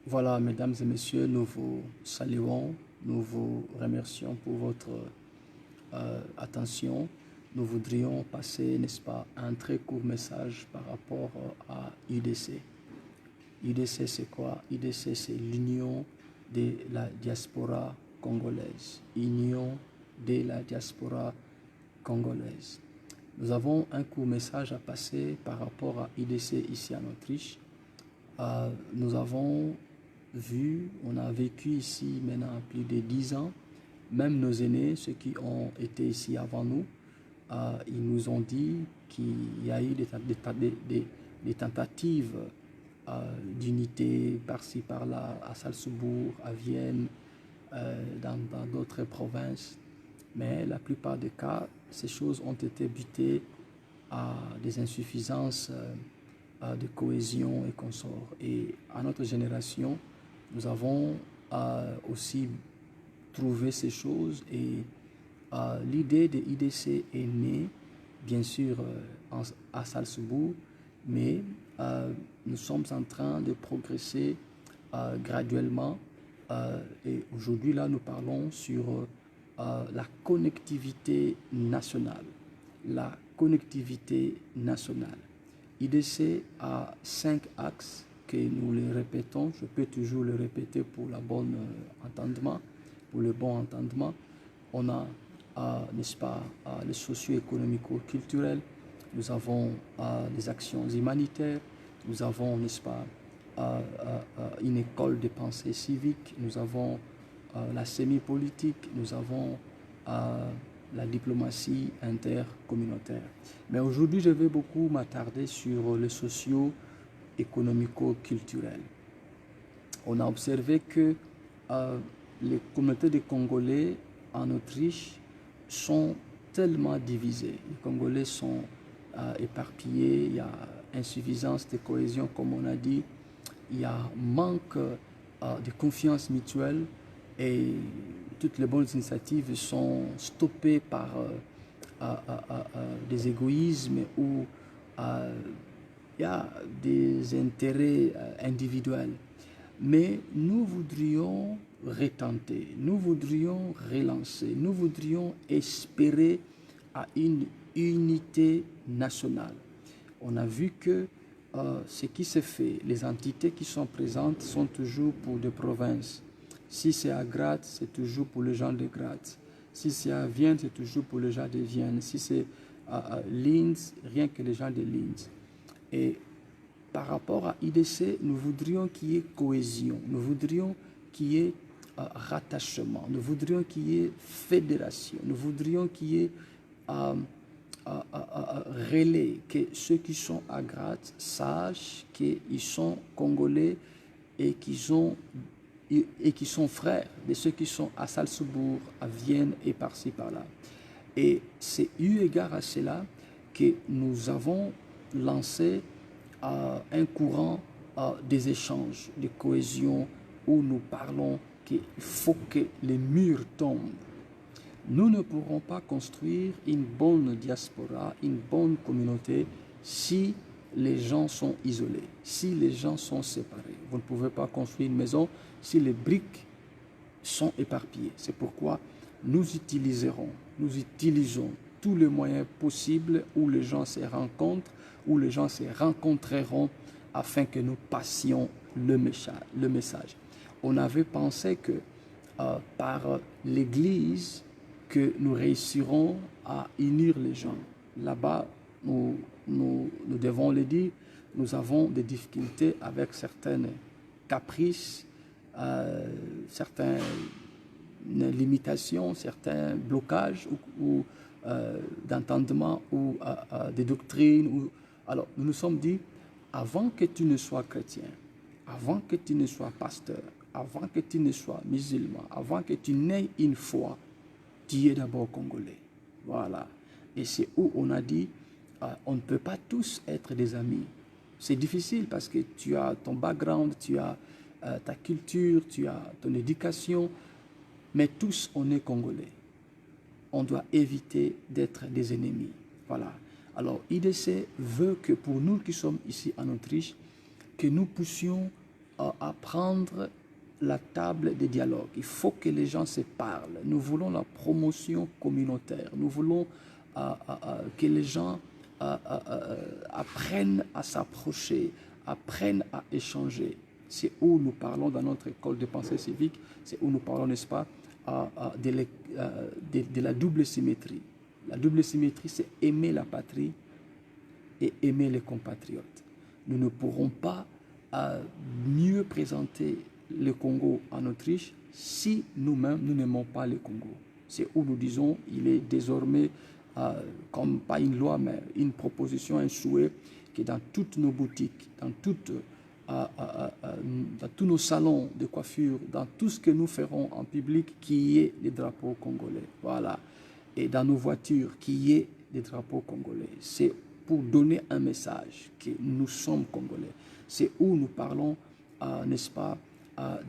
Voilà, mesdames et messieurs, nous vous saluons, nous vous remercions pour votre attention. Nous voudrions passer, n'est-ce pas, un très court message par rapport à UDC. UDC, c'est quoi? UDC, c'est l'Union de la diaspora congolaise. Union de la diaspora congolaise. Nous avons un court message à passer par rapport à UDC ici en Autriche. Nous avons vu, on a vécu ici maintenant plus de 10 ans. Même nos aînés, ceux qui ont été ici avant nous, ils nous ont dit qu'il y a eu des tentatives d'unité par-ci, par-là, à Salzbourg, à Vienne, dans d'autres provinces. Mais la plupart des cas, ces choses ont été butées à des insuffisances de cohésion et consorts. Et à notre génération, nous avons aussi trouvé ces choses et l'idée de IDC est née, bien sûr, à Salzbourg, mais nous sommes en train de progresser graduellement et aujourd'hui, là, nous parlons sur la connectivité nationale. La connectivité nationale. IDC a 5 axes que nous les répétons. Je peux toujours le répéter pour la bonne entendement, pour le bon entendement. On a, n'est-ce pas, le socio-économico-culturel. Nous avons les actions humanitaires. Nous avons, n'est-ce pas, une école de pensée civique. Nous avons la sémi-politique. Nous avons la diplomatie intercommunautaire. Mais aujourd'hui, je vais beaucoup m'attarder sur le socio-économico-culturel. On a observé que les communautés de Congolais en Autriche sont tellement divisées. Les Congolais sont éparpillés, il y a insuffisance de cohésion, comme on a dit, il y a manque de confiance mutuelle et toutes les bonnes initiatives sont stoppées par des égoïsmes ou il y a des intérêts individuels. Mais nous voudrions retenter, nous voudrions relancer, nous voudrions espérer à une unité nationale. On a vu que ce qui se fait, les entités qui sont présentes sont toujours pour des provinces. Si c'est à Graz, c'est toujours pour les gens de Graz. Si c'est à Vienne, c'est toujours pour les gens de Vienne. Si c'est à Linz, rien que les gens de Linz. Et par rapport à IDC, nous voudrions qu'il y ait cohésion, nous voudrions qu'il y ait rattachement, nous voudrions qu'il y ait fédération, nous voudrions qu'il y ait relais, que ceux qui sont à Graz sachent qu'ils sont congolais et qu'ils sont frères de ceux qui sont à Salzbourg, à Vienne et par-ci par-là. Et c'est eu égard à cela que nous avons lancé un courant des échanges, de cohésion, où nous parlons qu'il faut que les murs tombent. Nous ne pourrons pas construire une bonne diaspora, une bonne communauté si les gens sont isolés, si les gens sont séparés. Vous ne pouvez pas construire une maison si les briques sont éparpillées. C'est pourquoi nous utilisons tous les moyens possibles où les gens se rencontrent, où les gens se rencontreront afin que nous passions le message. On avait pensé que par l'Église, que nous réussirons à unir les gens. Là-bas, nous devons le dire, nous avons des difficultés avec certaines caprices, certaines limitations, certains blocages ou d'entendement ou des doctrines. Alors, nous nous sommes dit, avant que tu ne sois chrétien, avant que tu ne sois pasteur, avant que tu ne sois musulman, avant que tu n'aies une foi, tu es d'abord congolais. Voilà. Et c'est où on a dit, on ne peut pas tous être des amis. C'est difficile parce que tu as ton background, tu as ta culture, tu as ton éducation, mais tous on est congolais. On doit éviter d'être des ennemis. Voilà. Alors IDC veut que pour nous qui sommes ici en Autriche, que nous puissions à prendre la table des dialogues. Il faut que les gens se parlent. Nous voulons la promotion communautaire. Nous voulons que les gens apprennent à s'approcher, apprennent à échanger. C'est où nous parlons dans notre école de pensée civique, c'est où nous parlons, n'est-ce pas, de la double symétrie. La double symétrie, c'est aimer la patrie et aimer les compatriotes. Nous ne pourrons pas mieux présenter le Congo en Autriche si nous-mêmes, nous n'aimons pas le Congo. C'est où nous disons, il est désormais, comme pas une loi, mais une proposition, un souhait, que dans toutes nos boutiques, dans tous nos salons de coiffure, dans tout ce que nous ferons en public, qu'il y ait des drapeaux congolais. Voilà. Et dans nos voitures, qu'il y ait des drapeaux congolais. C'est pour donner un message que nous sommes congolais. C'est où nous parlons, n'est-ce pas,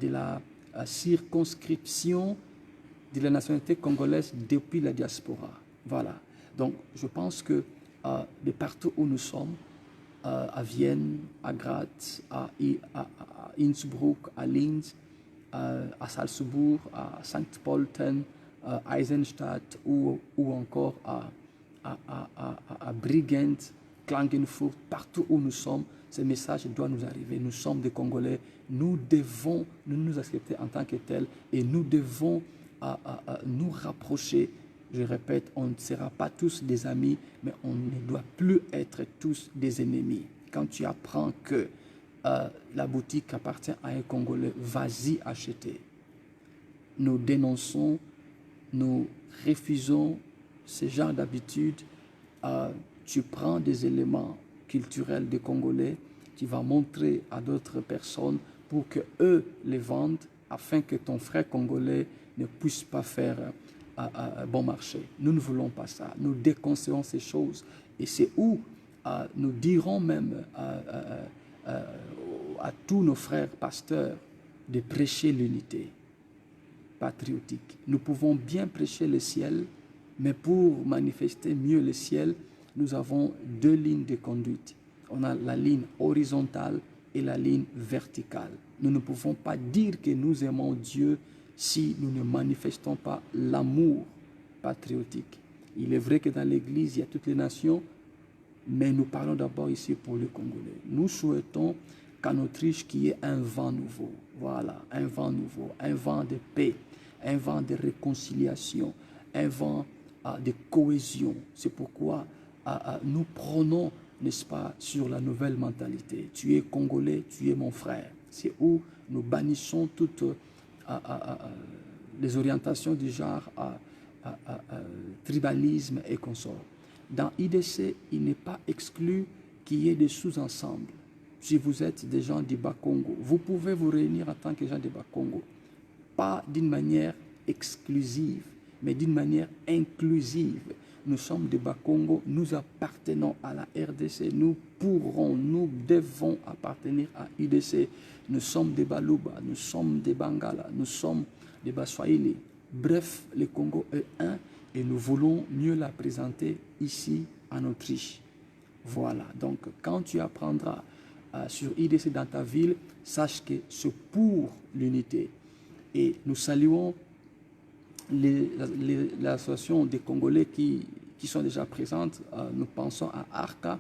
de la circonscription de la nationalité congolaise depuis la diaspora. Voilà. Donc, je pense que de partout où nous sommes, à Vienne, à Graz, à Innsbruck, à Linz, à Salzbourg, à St. Pölten, à Eisenstadt ou encore à Bregenz, Klagenfurt, partout où nous sommes, ce message doit nous arriver. Nous sommes des Congolais, nous devons nous accepter en tant que tels et nous devons nous rapprocher. Je répète, on ne sera pas tous des amis, mais on ne doit plus être tous des ennemis. Quand tu apprends que la boutique appartient à un Congolais, vas-y acheter. Nous dénonçons, nous refusons ce genre d'habitude. Tu prends des éléments culturels des Congolais, tu vas montrer à d'autres personnes pour qu'eux les vendent, afin que ton frère congolais ne puisse pas faire bon marché. Nous ne voulons pas ça. Nous déconseillons ces choses. Et c'est où nous dirons même à tous nos frères pasteurs de prêcher l'unité patriotique. Nous pouvons bien prêcher le ciel, mais pour manifester mieux le ciel, nous avons deux lignes de conduite. On a la ligne horizontale et la ligne verticale. Nous ne pouvons pas dire que nous aimons Dieu si nous ne manifestons pas l'amour patriotique. Il est vrai que dans l'Église, il y a toutes les nations, mais nous parlons d'abord ici pour les Congolais. Nous souhaitons qu'en Autriche, qu'il y ait un vent nouveau. Voilà, un vent nouveau, un vent de paix, un vent de réconciliation, un vent de cohésion. C'est pourquoi nous prenons, n'est-ce pas, sur la nouvelle mentalité. Tu es Congolais, tu es mon frère. C'est où nous bannissons toutes les orientations du genre tribalisme et consorts. Dans IDC, il n'est pas exclu qu'il y ait des sous-ensembles. Si vous êtes des gens du Bas-Congo, vous pouvez vous réunir en tant que gens du Bas-Congo. Pas d'une manière exclusive, mais d'une manière inclusive. Nous sommes des Bas-Congo, nous appartenons à la RDC, nous devons appartenir à IDC. Nous sommes des Baluba, nous sommes des Bangala, nous sommes des Baswahili. Bref, le Congo est un et nous voulons mieux la présenter ici en Autriche. Voilà, donc quand tu apprendras sur IDC dans ta ville, sache que c'est pour l'unité. Et nous saluons l'association des Congolais qui sont déjà présentes. Nous pensons à Arca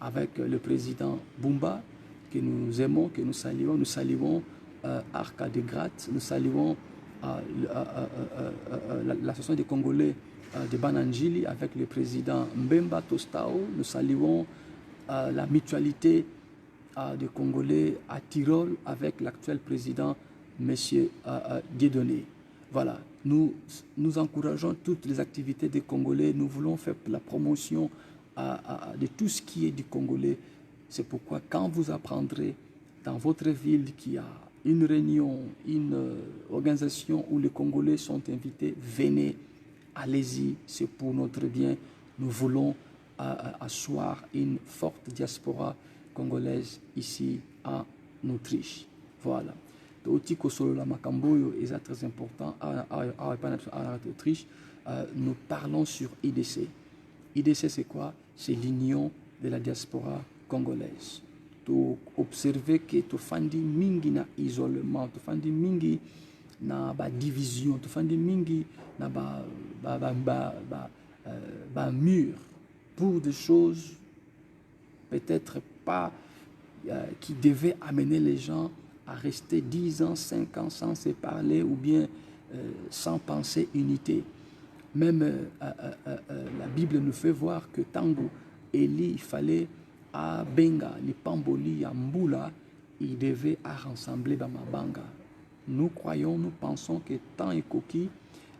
avec le président Bumba, que nous aimons, que nous saluons. Nous saluons Arca de Graz, nous saluons l'association des Congolais de Bananjili avec le président Mbemba Tostao. Nous saluons la mutualité des Congolais à Tyrol avec l'actuel président M. Dieudonné. Voilà, nous encourageons toutes les activités des Congolais. Nous voulons faire la promotion de tout ce qui est du Congolais. C'est pourquoi quand vous apprendrez dans votre ville qu'il y a une réunion, une organisation où les Congolais sont invités, venez, allez-y, c'est pour notre bien. Nous voulons asseoir une forte diaspora congolaise ici en Autriche. Voilà. Aussi que sur la Macamboyo est très important en Autriche, nous parlons sur IDC. IDC c'est quoi? C'est l'union de la diaspora congolaise. to observer que to fandi mingi na isolement, to fandi mingi na ba division, to fandi mingi na mur pour des choses peut-être pas qui devaient amener les gens à rester 10 ans, 5 ans sans se parler ou bien sans penser unité. Même la Bible nous fait voir que Tango, Eli, il fallait à Benga, les Pamboli, à Mboula, il devait à rassembler Bamabanga. Nous croyons, nous pensons que tant et coquille,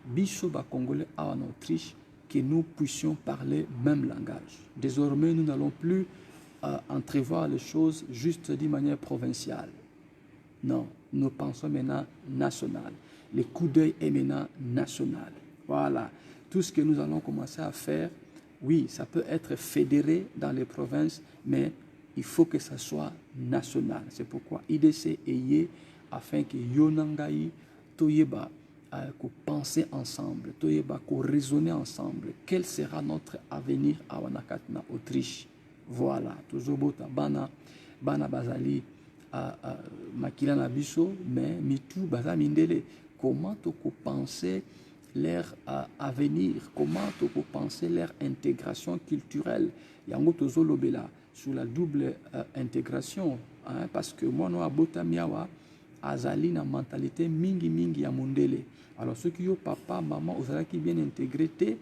Bissoba Congolais en Autriche, que nous puissions parler même langage. Désormais, nous n'allons plus entrevoir les choses juste d'une manière provinciale. Non, nous pensons maintenant national. Le coup d'œil est maintenant national. Voilà. Tout ce que nous allons commencer à faire, oui, ça peut être fédéré dans les provinces, mais il faut que ça soit national. C'est pourquoi IDC est yé afin que Yonangaï, Toyeba, qu'on pense ensemble, Toyeba, qu'on raisonne ensemble. Quel sera notre avenir à Wanakatna, Autriche? Voilà. Toujours Bota, Bana Bazali, Makila Nabiso, mais Mitu, Baza Mindele. Comment tu peux penser leur avenir, comment tu peux penser leur intégration culturelle? Yango tozolobela sur la double intégration, hein, parce que moi no abota miawa azali na mentalité mingi ya mondele. Alors ceux qui ont papa maman ozala qui bien intégré te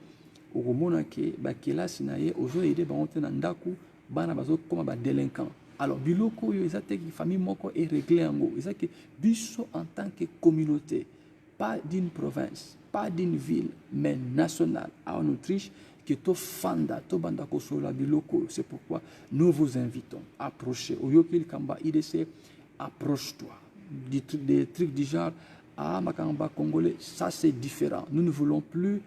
okomona ke bakelasi na ye ozo aider bango na ndaku bana bazo koma ba délinquant. Alors biloko yo ezate ki famille moko est réglé yango ezake biso en tant que communauté, pas d'une province, pas d'une ville, mais nationale, en Autriche, que to fanda, to banda kosola biloko. C'est pourquoi nous vous invitons à approcher. Au Yokil Kamba IDC, approche-toi. Des trucs du genre, ah, Makamba Congolais, ça c'est différent. Nous ne voulons plus,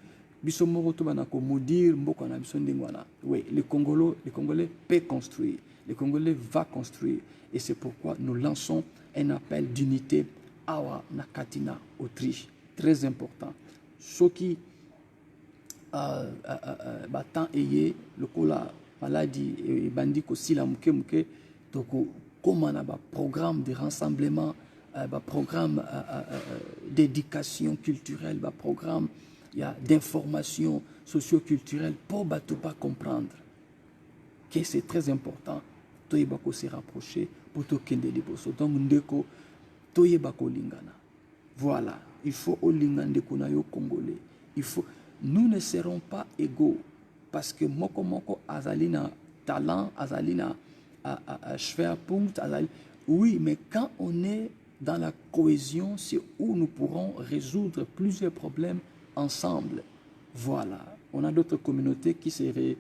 bisomoro to banako mudir, mbokana bisondingwana. Oui, les Congolais peuvent construire. Les Congolais vont construire. Et c'est pourquoi nous lançons un appel d'unité Awa Nakatina, Autriche, très important. Ce qui battant ayé le cola maladie et bandit aussi la muke donc comment on a un programme de rassemblement, un programme d'éducation culturelle, un programme d'information socio-culturelle pour ne pas comprendre que c'est très important. Tout est se rapprocher pour tout le monde. Donc ndeko toyebako lingana. Voilà, il faut au lingande kunayo congolais. Il faut, nous ne serons pas égaux parce que moko azalina talent, azalina schwerpunkt, azali. Oui, mais quand on est dans la cohésion, c'est où nous pourrons résoudre plusieurs problèmes ensemble. Voilà, on a d'autres communautés qui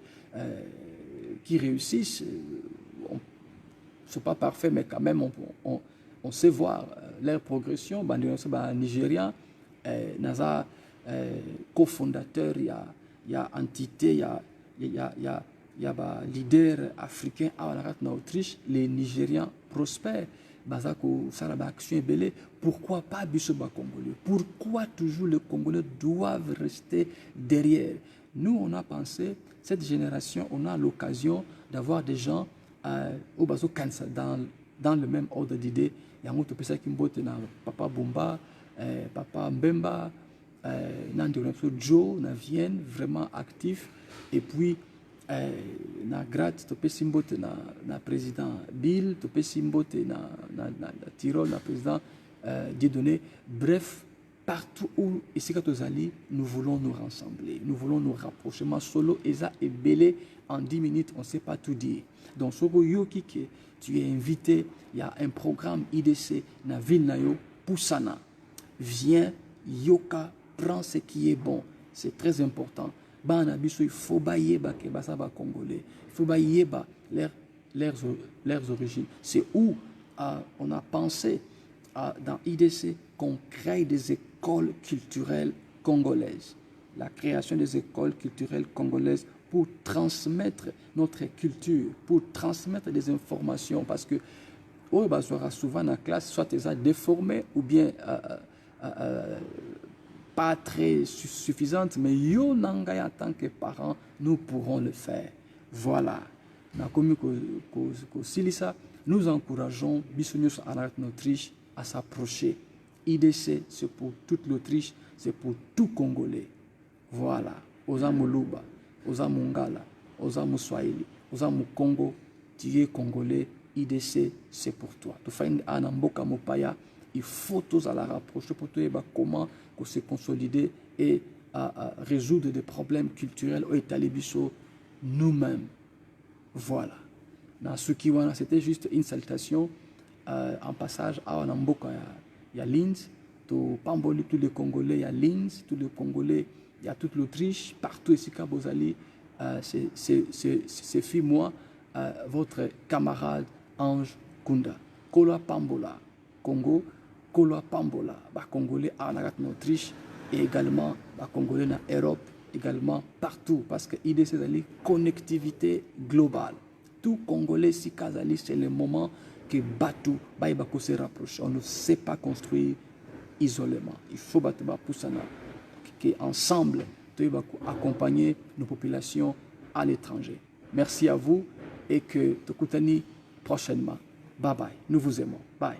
réussissent. C'est pas parfait, mais quand même on sait voir leur progression. Nigérien, Naza, cofondateur, il y a entité, il y a leader africain en Autriche, les Nigériens prospèrent. Pourquoi pas Bissoba Congolais? Pourquoi toujours les Congolais doivent rester derrière? Nous, on a pensé, cette génération, on a l'occasion d'avoir des gens au bazo cancer dans le même ordre d'idées. Il y a un autre personne qui mbote na papa Bumba, papa Mbemba, Joe, na Vienne, vraiment actif. Et puis na grade topé simbote na président Bill, topé simbote na Tirol, na président Dieudonné. Bref, partout où ici nous voulons nous rassembler, nous voulons nous rapprocher. Ma solo Eza est belé en 10 minutes, on ne sait pas tout dire. Donc Sogo Yoki, tu es invité, il y a un programme IDC na ville nayo Poussana. Viens, Yoka, prends ce qui est bon. C'est très important. Il faut bailler les Congolais. Il faut bailler leurs origines. C'est où on a pensé dans IDC qu'on crée des écoles culturelles congolaises. La création des écoles culturelles congolaises pour transmettre notre culture, pour transmettre des informations. Parce que on sera souvent dans la classe, soit déformé ou bien pas très suffisante, mais yo nanga en tant que parents, nous pourrons le faire. Voilà. Na komi ko silisa nous encourageons Bissonius en Autriche à s'approcher. IDC, c'est pour toute l'Autriche, c'est pour tout Congolais. Voilà. Oza Moluba, Oza Mongala, Oza Muswahili, Oza Mukongo, tu es Congolais, IDC, c'est pour toi. Tu fais un mboka mopaya, il faut tous à la rapprocher pour te dire comment se consolider et résoudre des problèmes culturels au Italibiso nous-mêmes. Voilà. Dans ce qui c'était juste une salutation en passage à Namboka. Il y a Linz, tout Pamboli, tous les Congolais, il y a Linz, tous les Congolais, il y a toute l'Autriche, partout ici, Kabozali. C'est fille, moi, votre camarade Ange Kunda. Kola Pambola, Congo, Kola Pambola, Congolais en Autriche et également Congolais en Europe, également partout, parce que l'idée c'est la connectivité globale. Tout Congolais, si Kazali, c'est le moment que Batou, Baïbako se rapproche. On ne sait pas construire isolément. Il faut qu'ensemble, accompagner nos populations à l'étranger. Merci à vous et que Tokutani prochainement. Bye bye. Nous vous aimons. Bye.